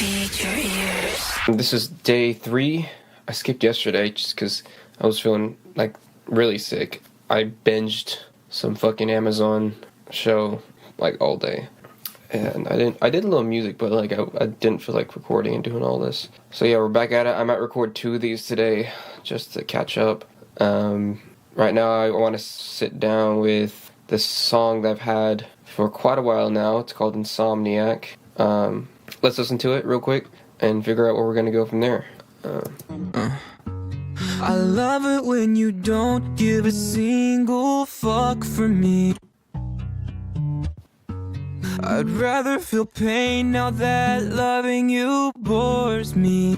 Feed your ears. This is day 3. I skipped yesterday just because I was feeling like really sick. I binged some fucking Amazon show like all day. And I did a little music, but like I didn't feel like recording and doing all this. So yeah, we're back at it. I might record 2 of these today just to catch up. Right now I want to sit down with this song that I've had for quite a while now. It's called Insomniac. Let's listen to it real quick and figure out where we're gonna go from there. I love it when you don't give a single fuck for me. I'd rather feel pain now that loving you bores me.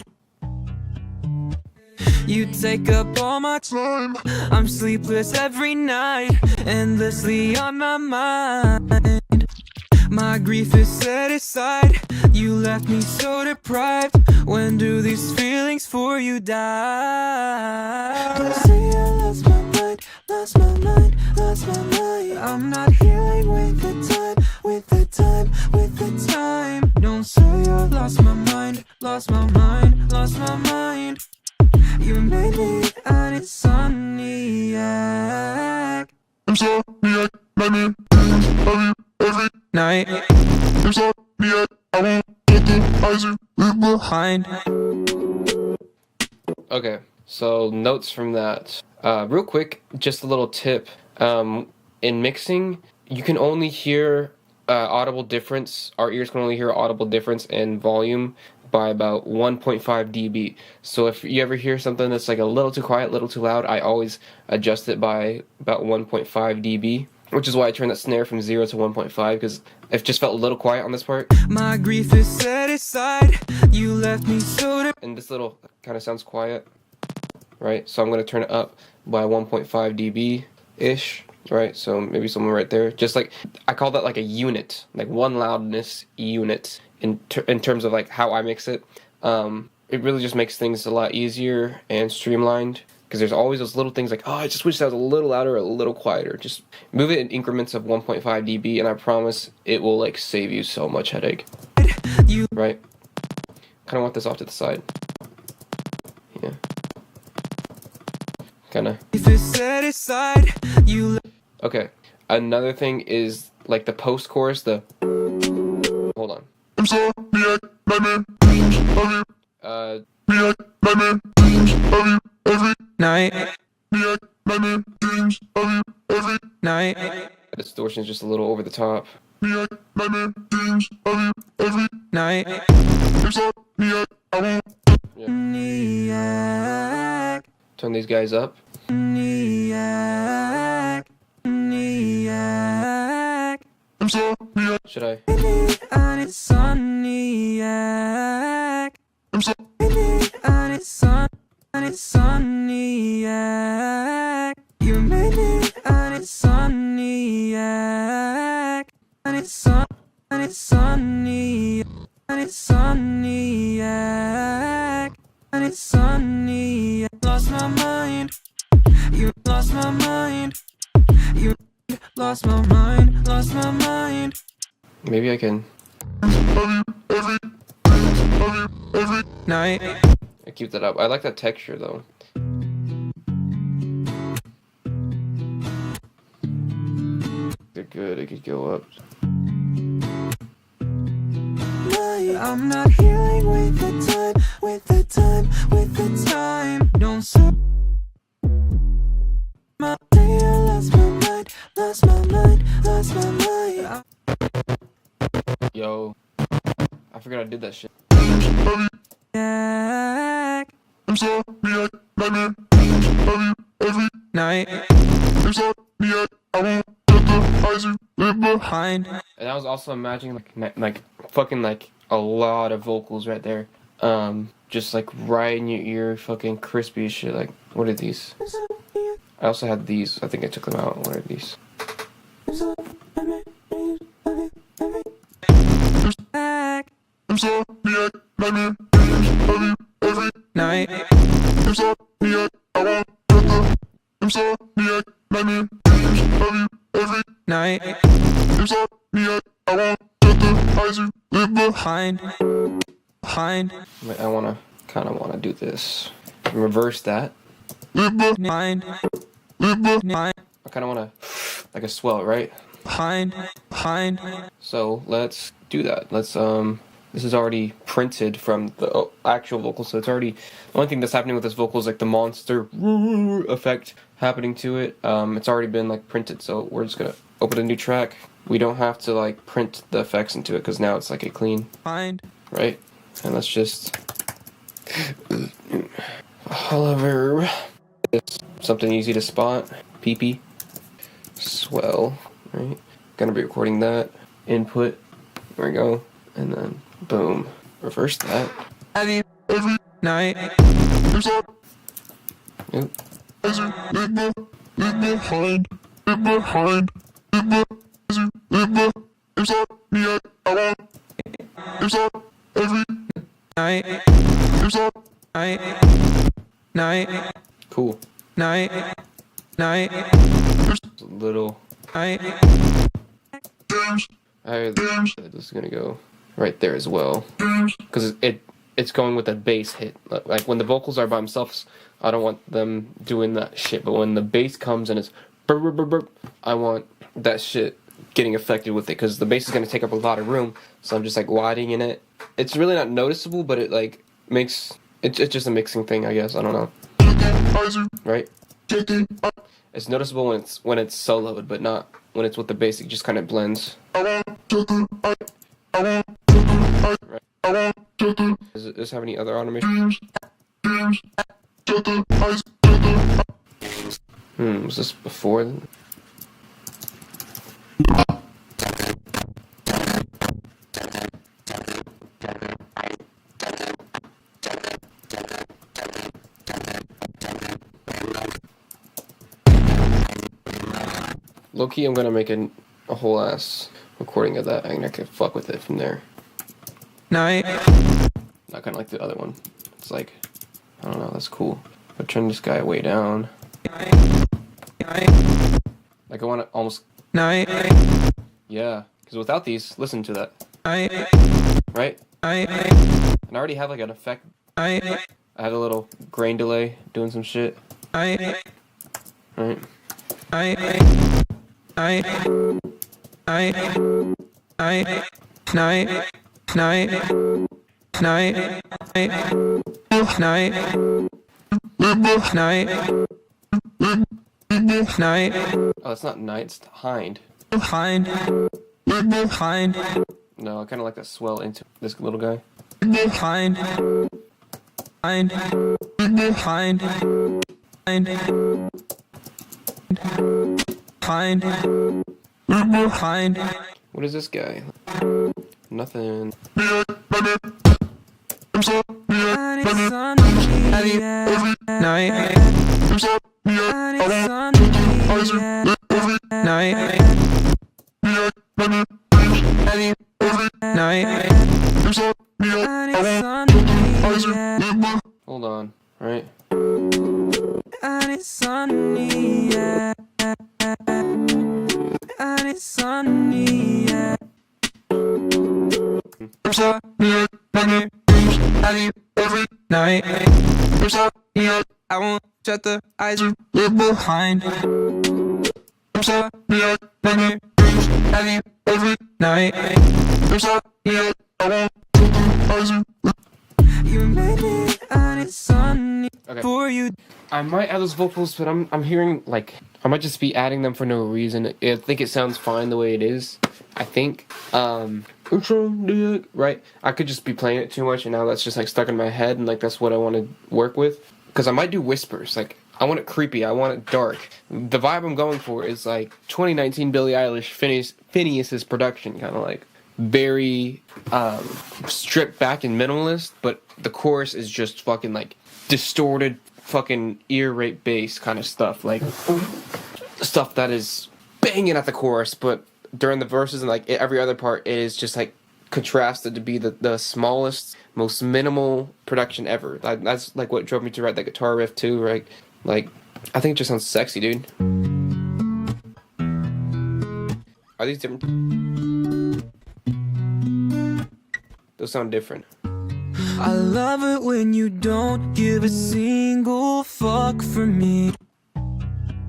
You take up all my time. I'm sleepless every night, endlessly on my mind. My grief is set aside. You left me so deprived. When do these feelings for you die? I say I lost my mind, lost my mind, lost my mind. I'm not healing with the time, with the time, with the time. Don't say I lost my mind, lost my mind, lost my mind. You made me an insomniac. Insomniac, nightmare, dreams of you every Night. Insomniac, I won't let the eyes you leave behind. Okay, so notes from that. Real quick, just a little tip. In mixing, you can only hear audible difference. Our ears can only hear audible difference in volume by about 1.5 dB. So if you ever hear something that's like a little too quiet, a little too loud, I always adjust it by about 1.5 dB. Which is why I turned that snare from 0 to 1.5, because it just felt a little quiet on this part. My grief is set aside. You left me so And this little kind of sounds quiet, right? So I'm going to turn it up by 1.5 dB-ish, right? So maybe somewhere right there. Just like, I call that like a unit, like one loudness unit in terms of like how I mix it. It really just makes things a lot easier and streamlined. Because there's always those little things like, oh, I just wish that was a little louder or a little quieter. Just move it in increments of 1.5 dB, and I promise it will like save you so much headache. Right? Kind of want this off to the side. Yeah. Kind of. Okay. Another thing is like the post-chorus. Hold on. Insomniac, nightmare, dreams of you. Insomniac, nightmare, dreams of you every night. Insomniac, nightmare, dreams of you every night. The distortion is just a little over the top. Insomniac, nightmare, dreams of you every night. Insomniac, I won't. Yeah. Turn these guys up. Insomniac. Insomniac. Should I? An insomniac. An insomniac. You made me an insomniac. An insomniac. An insomniac. An insomniac. Lost my mind. You lost my mind. You lost my mind. Lost my mind. Maybe I can. Every night. I keep that up. I like that texture though. They're good. It could go up. I'm not healing with the time, with the time, with the time. Don't say I lost my mind, lost my mind, lost my mind. Yo, I forgot I did that shit. Insomniac, nightmare, dreams of you every night. Insomniac, I won't let the eyes you leave behind. And I was also imagining like fucking like a lot of vocals right there. Just like right in your ear, fucking crispy as shit. Like, what are these? I also had these. I think I took them out. What are these? Insomniac, nightmare, dreams of you every night. Insomniac, I won't let the Insomniac, nightmare, dreams of you every night. Insomniac, I won't let the eyes you leave behind. Mind. I wanna, kind of wanna do this. Reverse that. Mind. Mind. I kind of wanna, like a swell, right? Mind. Mind. So let's do that. Let's this is already printed from the actual vocal, so it's already, the only thing that's happening with this vocal is like the monster effect happening to it. It's already been like printed, so we're just gonna open a new track. We don't have to like print the effects into it because now it's like a clean, Mind. right? And let's just however, it's something easy to spot. PP, swell, right? Gonna be recording that. Input, there we go, and then boom, reverse that. Every night. Yep. Night. Night. Cool. Night. Night. It's a little. Night. This is gonna go right there as well, because it's going with a bass hit. Like when the vocals are by themselves, I don't want them doing that shit. But when the bass comes and it's burp, burp, burp, burp, I want that shit getting affected with it, because the bass is gonna take up a lot of room. So I'm just like widening it. It's really not noticeable, but it like makes it's just a mixing thing, I guess. I don't know. Right? It's noticeable when it's soloed, but not when it's with the bass. It just kind of blends. Right. Does this have any other automation? Was this before then? Low-key, I'm gonna make a whole ass recording of that, and I can fuck with it from there. Night. Not kinda like the other one. It's like, I don't know, that's cool. But turn this guy way down. Like I wanna almost... Night. Yeah, because without these, listen to that. Night. Right? Night. And I already have like an effect. Night. I had a little grain delay doing some shit. Night. Right? Night. Night. Night. Night. Night. Night. Night. Night. Night. Night. Oh, it's not night, it's hind. Hind. Hind. No, I kind of like that swell into this little guy. Hind. Hind. Hind. Hind. Hind. Hind. What is this guy? Nothing. Night. Night. Night. Hold on, right? And it's sunny, yeah. And it's sunny, yeah. Night. I won't shut the eyes behind. Night. You made me and it's sunny for you. I might add those vocals, but I'm hearing like I might just be adding them for no reason. I think it sounds fine the way it is. I think right. I could just be playing it too much, and now that's just like stuck in my head, and like that's what I want to work with. Because I might do whispers. Like I want it creepy. I want it dark. The vibe I'm going for is like 2019 Billie Eilish Phineas's production, kind of like very stripped back and minimalist, but the chorus is just fucking like distorted fucking ear rape bass kind of stuff, like stuff that is banging at the chorus, but during the verses and like every other part it is just like contrasted to be the smallest, most minimal production ever. That's like what drove me to write that guitar riff too, right? Like I think it just sounds sexy, dude. Are these different? Those sound different. I love it when you don't give a single fuck for me.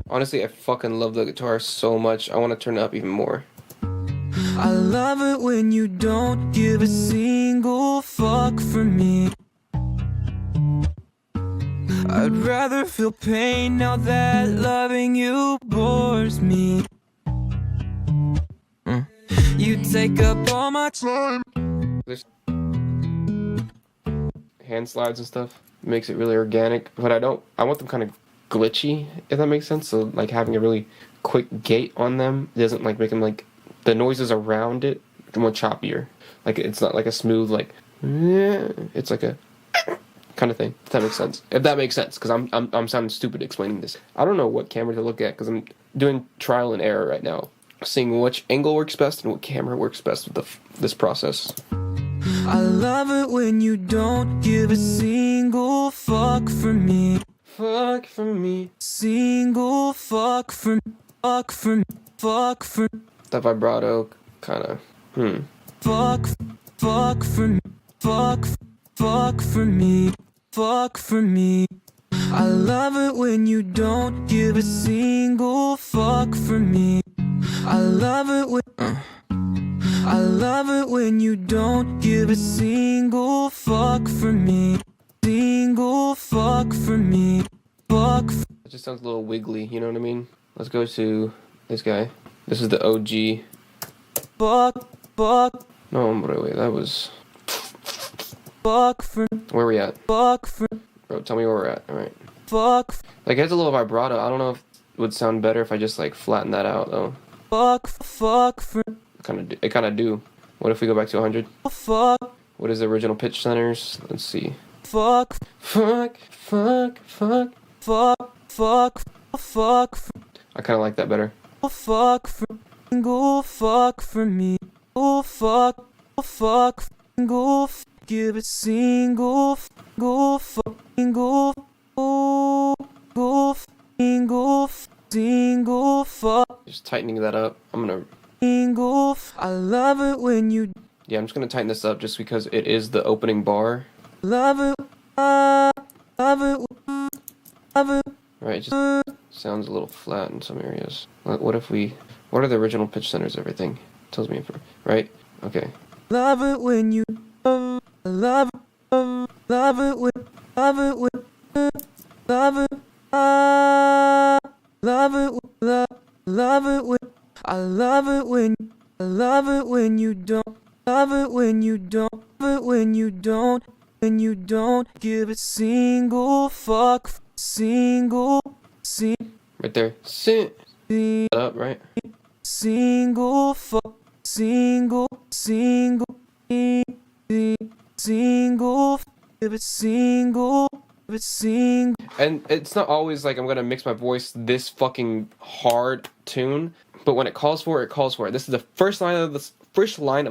Honestly, I fucking love the guitar so much. I want to turn it up even more. I love it when you don't give a single fuck for me. I'd rather feel pain now that loving you bores me. You take up all my time. There's hand slides and stuff makes it really organic, but I want them kind of glitchy, if that makes sense. So like having a really quick gate on them doesn't like make them like the noises around it more choppier. Like it's not like a smooth like it's like a kind of thing. If that makes sense. If that makes sense, because I'm sounding stupid explaining this. I don't know what camera to look at because I'm doing trial and error right now, seeing which angle works best and what camera works best with this process. I love it when you don't give a single fuck for me. Fuck for me. Single fuck for me. Fuck for me. Fuck for me. That vibrato kind of Fuck for me. Fuck for me. Fuck for me. I love it when you don't give a single fuck for me. I love it when you don't give a single fuck for me. Single fuck for me. It just sounds a little wiggly, you know what I mean? Let's go to this guy. This is the OG. Fuck. No, wait, that was... Fuck for. Where we at? Fuck for. Bro, tell me where we're at, alright. Fuck. Like, it has a little vibrato. I don't know if it would sound better if I just, like, flatten that out, though. Fuck for. It kind of do. What if we go back to 100? Fuck. What is the original pitch centers? Let's see. Fuck. Fuck. I kind of like that better. Fuck for. Single fuck for me. Oh fuck. Single. Give it single. Go single. Oh. Go single fuck. Just tightening that up. I'm gonna... Single. I love it when you. Yeah, I'm just gonna tighten this up just because it is the opening bar. Love it. Right, it just sounds a little flat in some areas. What if we... What are the original pitch centers, everything? Tells me, right? Okay. Love it when you. Love it when. Love it when. Love it when. I love it when. I love it when you don't. Love it when you don't. Love it when you don't. When you don't give a single fuck. Single. Right there. Sit up, right? Single fuck. Single. Give it single. And it's not always like I'm gonna mix my voice this fucking hard tune, but when it calls for it, it calls for it. This is the first line of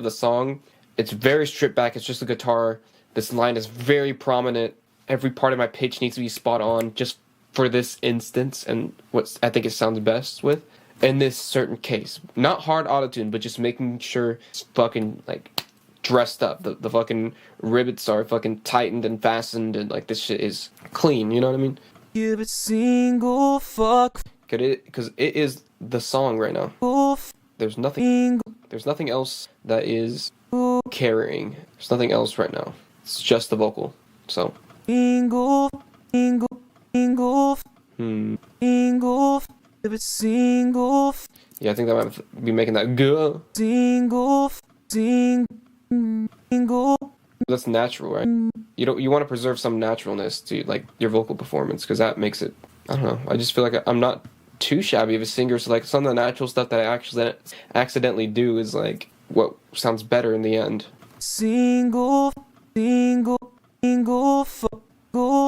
the song. It's very stripped back. It's just the guitar. This line is very prominent. Every part of my pitch needs to be spot on just for this instance and what I think it sounds best with in this certain case. Not hard autotune, but just making sure it's fucking like dressed up. The fucking rivets are fucking tightened and fastened and like this shit is clean, you know what I mean? Give it single fuck. Because it is the song right now. There's nothing else that is carrying. There's nothing else right now. It's just the vocal. So Single. Give it single. yeah, I think that might be making that go. Single. That's natural, right? You want to preserve some naturalness to like your vocal performance because that makes it. I don't know. I just feel like I'm not too shabby of a singer, so like some of the natural stuff that I actually accidentally do is like what sounds better in the end. Single.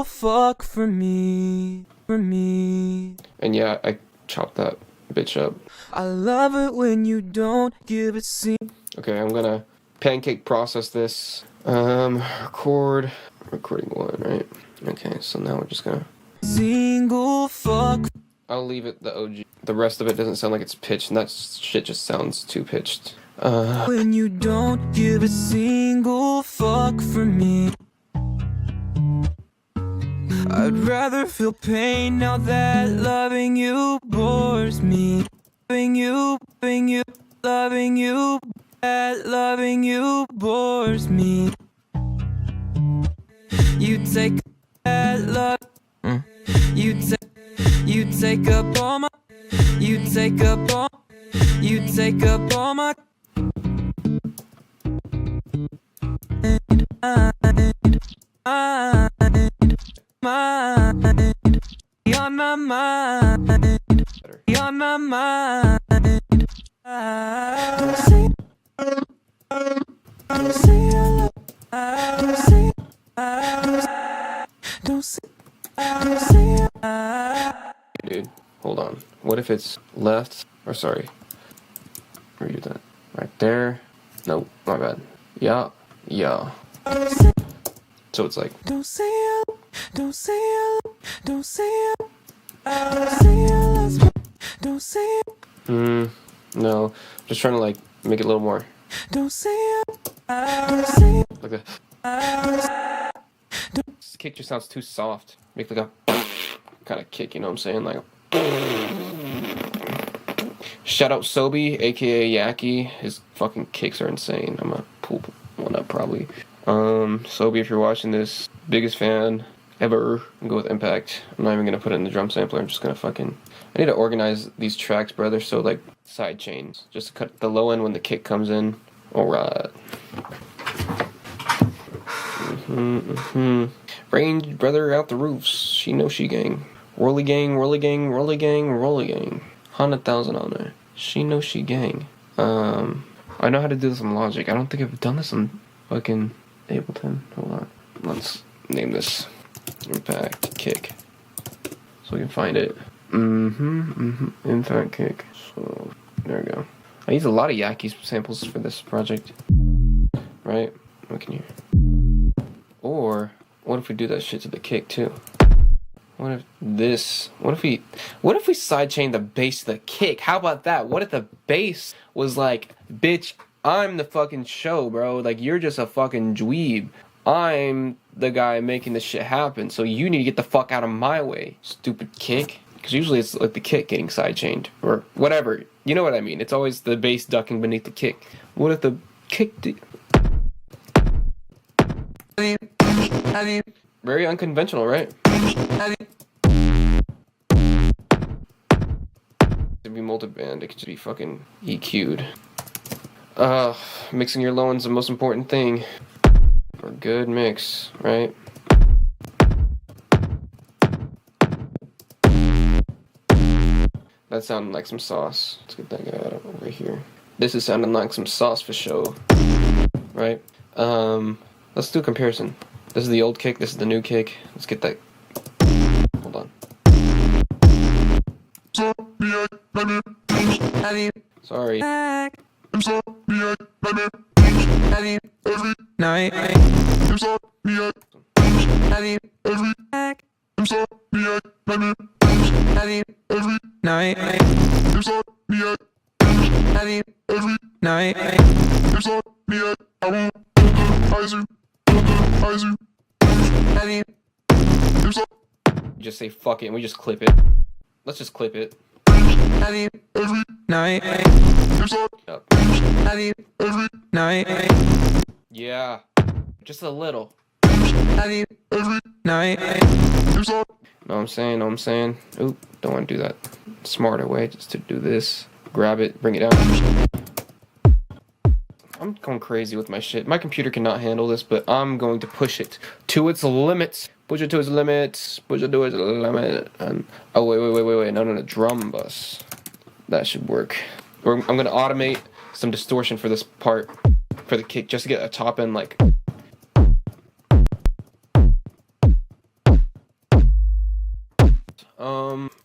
Fuck for me. And yeah, I chopped that bitch up. I love it when you don't give it Okay, I'm gonna pancake process this. Recording one, right? Okay, so now we're just gonna single fuck. I'll leave it the OG. The rest of it doesn't sound like it's pitched, and that shit just sounds too pitched. When you don't give a single fuck for me. I'd rather feel pain now that loving you bores me. Loving you, loving you, that loving you bores me. You take that love, you take up all my, you take up all my mind, on my mind, on my mind. Don't say Dude, hold on. What if it's left? Or sorry. Redo that. Right there. Nope, my bad. Yeah. So it's like. don't say No. Just trying to like make it a little more. don't say Like that. This kick just sounds too soft. Make like a kind of kick, you know what I'm saying? Like. Shout out Sobi, aka Yaki. His fucking kicks are insane. I'm gonna pull one up probably. Sobi, if you're watching this, biggest fan ever. I'm go with Impact. I'm not even gonna put it in the drum sampler. I'm just gonna fucking. I need to organize these tracks, brother. So like side chains, just to cut the low end when the kick comes in. All right. Range brother out the roofs. She knows she gang. Whirly gang, whirly gang, whirly gang, whirly gang. 100,000 on there. She knows she gang. I know how to do this on Logic. I don't think I've done this on fucking Ableton. Hold on. Let's name this Impact Kick. So we can find it. Impact Kick. So there we go. I use a lot of Yaki samples for this project. Right? What can you? Or what if we do that shit to the kick too? What if we sidechain the bass to the kick? How about that? What if the bass was like, bitch, I'm the fucking show, bro. Like, you're just a fucking dweeb. I'm the guy making this shit happen, so you need to get the fuck out of my way, stupid kick. Because usually it's like the kick getting sidechained, or whatever. You know what I mean? It's always the bass ducking beneath the kick. What if the kick did... Very unconventional, right? To be multiband, it could just be fucking EQ'd. Mixing your low end's the most important thing. For a good mix, right? That sounded like some sauce. Let's get that guy out of over here. This is sounding like some sauce for show. Right? Let's do a comparison. This is the old kick, this is the new kick. Let's get that. Hold on. Sorry. You just say fuck it and we just clip it. Let's just clip it. Up. Yeah. Just a little. Know what I'm saying? Oop, don't want to do that. Smarter way just to do this. Grab it, bring it down. I'm going crazy with my shit. My computer cannot handle this, but I'm going to push it to its limits. Push it to its limits. Push it to its limit. And oh wait. No, drum bus. That should work. I'm gonna automate some distortion for this part, for the kick, just to get a top end like.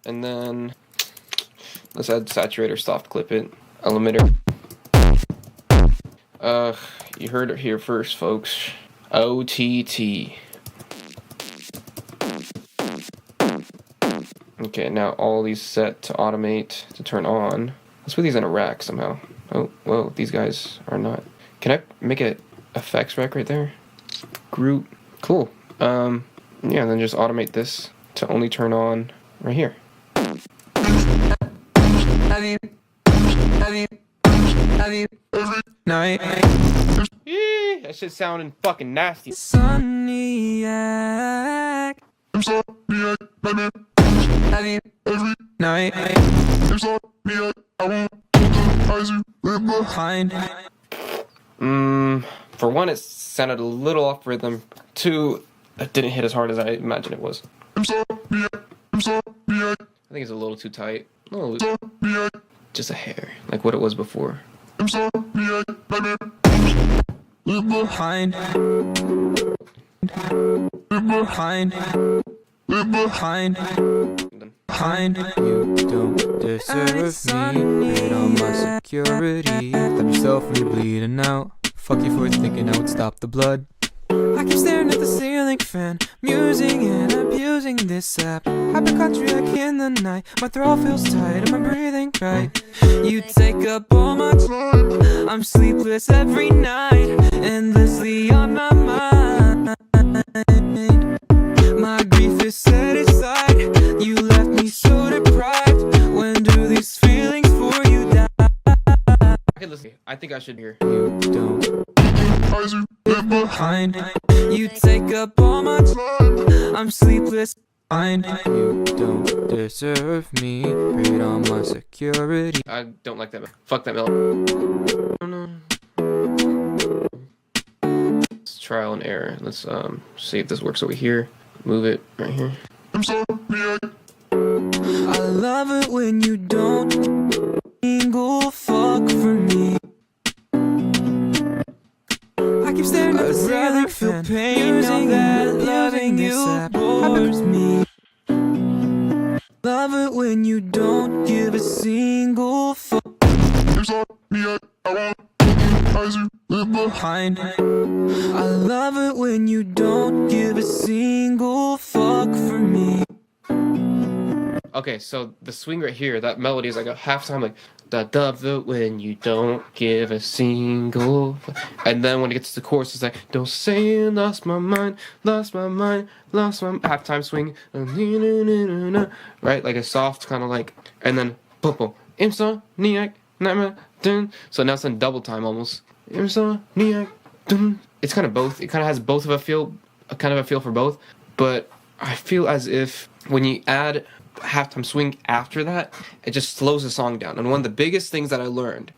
And then let's add saturator, soft clip it, a limiter. You heard it here first, folks. OTT. Okay, now all these set to automate to turn on. Let's put these in a rack somehow. Oh, whoa, these guys are not. Can I make a effects rack right there? Group. Cool. Yeah, and then just automate this to only turn on right here. Night. That shit sounding fucking nasty. Insomniac. Insomniac, nightmare. Every Night. insomniac, I won't close the eyes you live behind. For one, it sounded a little off rhythm. Two, it didn't hit as hard as I imagined it was. Insomniac, insomniac, I think it's a little too tight. A little, insomniac, just a hair, like what it was before. insomniac, nightmare. Live behind, live behind, live behind, behind. You don't deserve me. Wait on my security. Stop yourself when you're bleeding out. Fuck you for thinking I would stop the blood. I keep staring at the ceiling fan, musing and abusing this app. Hypochondriac in the night, my throat feels tight, am I breathing right? You take up all my time, I'm sleepless every night, endlessly on my mind. My grief is set aside, you left me so deprived. When do these feelings for you die? Okay, listen, I think I should hear. You don't Eyes you live behind. You take up all my time, I'm sleepless. You don't deserve me. Preyed on my security. I don't like that. Fuck that melody. It's trial and error. Let's see if this works over here. Move it right here. Insomniac, I love it when you don't single fuck for me. I keep staring at the ceiling fan, musing and loving you bores me. Love it when you don't give a single fuck. insomniac, I won't close the eyes you live behind. I love it when you don't give a single fuck for me. Okay, so the swing right here, that melody is like a halftime, like da da da when you don't give a single. And then when it gets to the chorus, it's like don't say I lost my mind, lost my mind, lost my halftime swing, right? Like a soft kind of like, and then boom boom, insomniac, nightmare, dun. So now it's in double time almost. Insomniac, dun. It's kind of both. It kind of has both of a feel, a kind of a feel for both. But I feel as if when you add halftime swing after that, it just slows the song down. And one of the biggest things that I learned,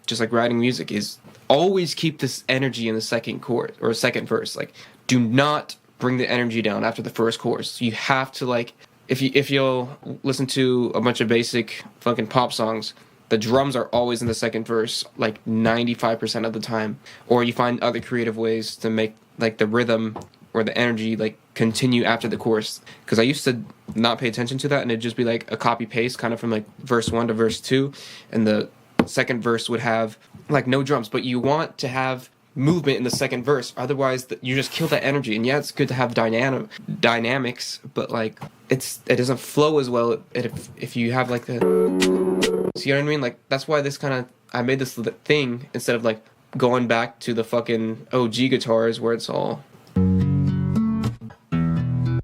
just like writing music, is always keep this energy in the second chorus or second verse. Like, do not bring the energy down after the first chorus. You have to, like, if you'll listen to a bunch of basic fucking pop songs, the drums are always in the second verse, like 95% of the time. Or you find other creative ways to make like the rhythm or the energy like continue after the chorus, because I used to not pay attention to that, and it'd just be like a copy paste kind of from like verse 1 to verse 2, and the second verse would have like no drums. But you want to have movement in the second verse, otherwise you just kill that energy. And yeah, it's good to have dynamics, but like it doesn't flow as well if you have like the, see what I mean? Like that's why this kind of, I made this thing instead of like going back to the fucking OG guitars where it's all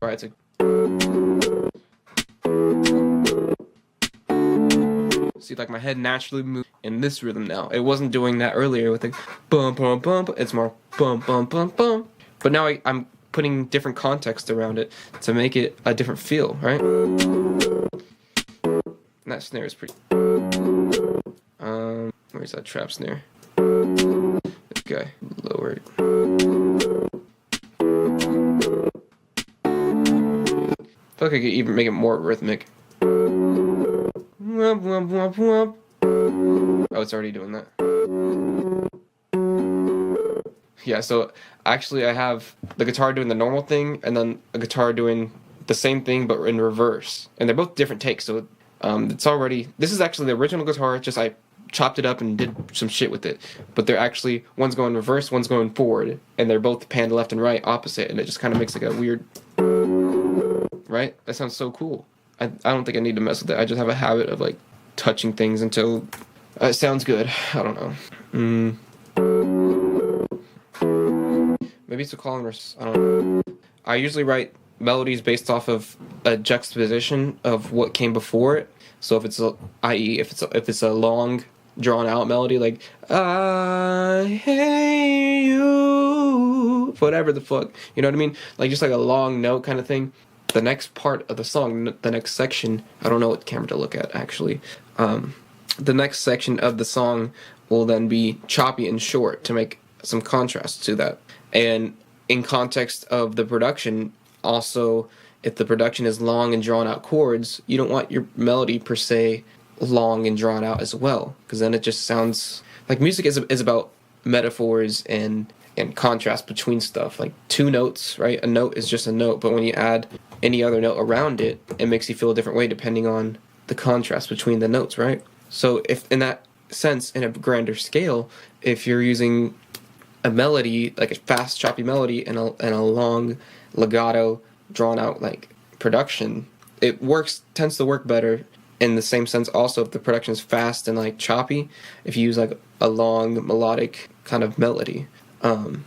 right. It's see, like my head naturally moves in this rhythm now. It wasn't doing that earlier with the bum bum bum. It's more bum bum bum bum. But now I'm putting different context around it to make it a different feel, right? And that snare is pretty. Where's that trap snare? This guy, lower it. I feel like I could even make it more rhythmic. Womp, womp, womp, womp. Oh, it's already doing that. Yeah, so actually I have the guitar doing the normal thing and then a guitar doing the same thing but in reverse. And they're both different takes, so it's already... This is actually the original guitar, just I chopped it up and did some shit with it. But they're actually... One's going reverse, one's going forward. And they're both panned left and right, opposite. And it just kind of makes like a weird... Right? That sounds so cool. I don't think I need to mess with it. I just have a habit of like touching things until it sounds good. I don't know. Maybe it's a call and I don't know. I usually write melodies based off of a juxtaposition of what came before it. So if it's i.e. if it's a long drawn out melody like I hate you, whatever the fuck, you know what I mean? Like just like a long note kind of thing. The next part of the song, the next section, I don't know what camera to look at actually. The next section of the song will then be choppy and short to make some contrast to that. And in context of the production, also, if the production is long and drawn out chords, you don't want your melody per se long and drawn out as well, because then it just sounds like music is about metaphors and contrast between stuff. Like two notes, right? A note is just a note, but when you add any other note around it, it makes you feel a different way depending on the contrast between the notes, right? So if in that sense, in a grander scale, if you're using a melody, like a fast choppy melody and a long legato drawn out like production, it tends to work better in the same sense also if the production is fast and like choppy, if you use like a long melodic kind of melody. And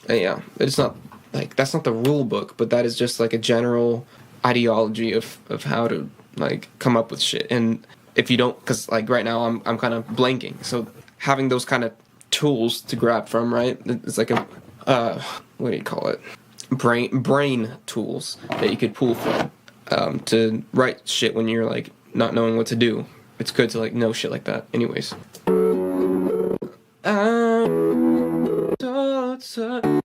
yeah, it's not like that's not the rule book, but that is just like a general ideology of how to like come up with shit. And if you don't, because like right now I'm kind of blanking, so having those kind of tools to grab from, right? It's like a what do you call it? Brain tools that you could pull from to write shit when you're like not knowing what to do. It's good to like know shit like that. Anyways.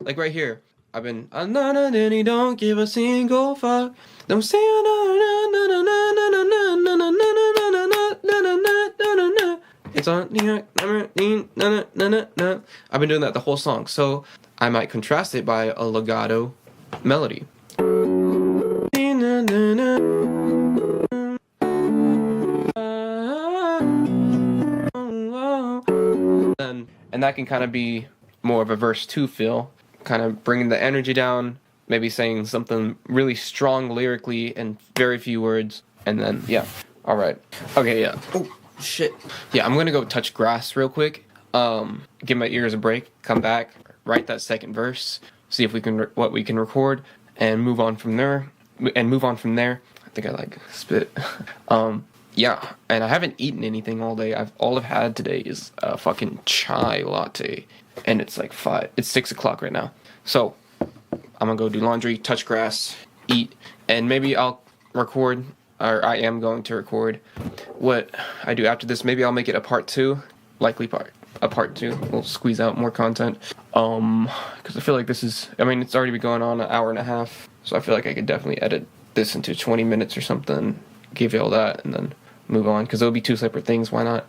Like right here, I've been don't give a single fuck. Don't say it's on I've been doing that the whole song, so I might contrast it by a legato melody. And that can kind of be more of a verse 2 feel, kind of bringing the energy down, maybe saying something really strong lyrically in very few words, and then yeah. All right. Okay, yeah. Oh shit. Yeah, I'm gonna go touch grass real quick. Give my ears a break. Come back. Write that second verse. See if we can what we can record, and move on from there. I think I like spit. Yeah, and I haven't eaten anything all day. All I've had today is a fucking chai latte, and it's like 6 o'clock right now. So I'm gonna go do laundry, touch grass, eat, and maybe I'll record, or I am going to record what I do after this. Maybe I'll make it a part 2, likely a part 2. We'll squeeze out more content, because I feel like this is, I mean, it's already been going on an hour and a half, so I feel like I could definitely edit this into 20 minutes or something, give you all that, and then move on, because it'll be 2 separate things. Why not?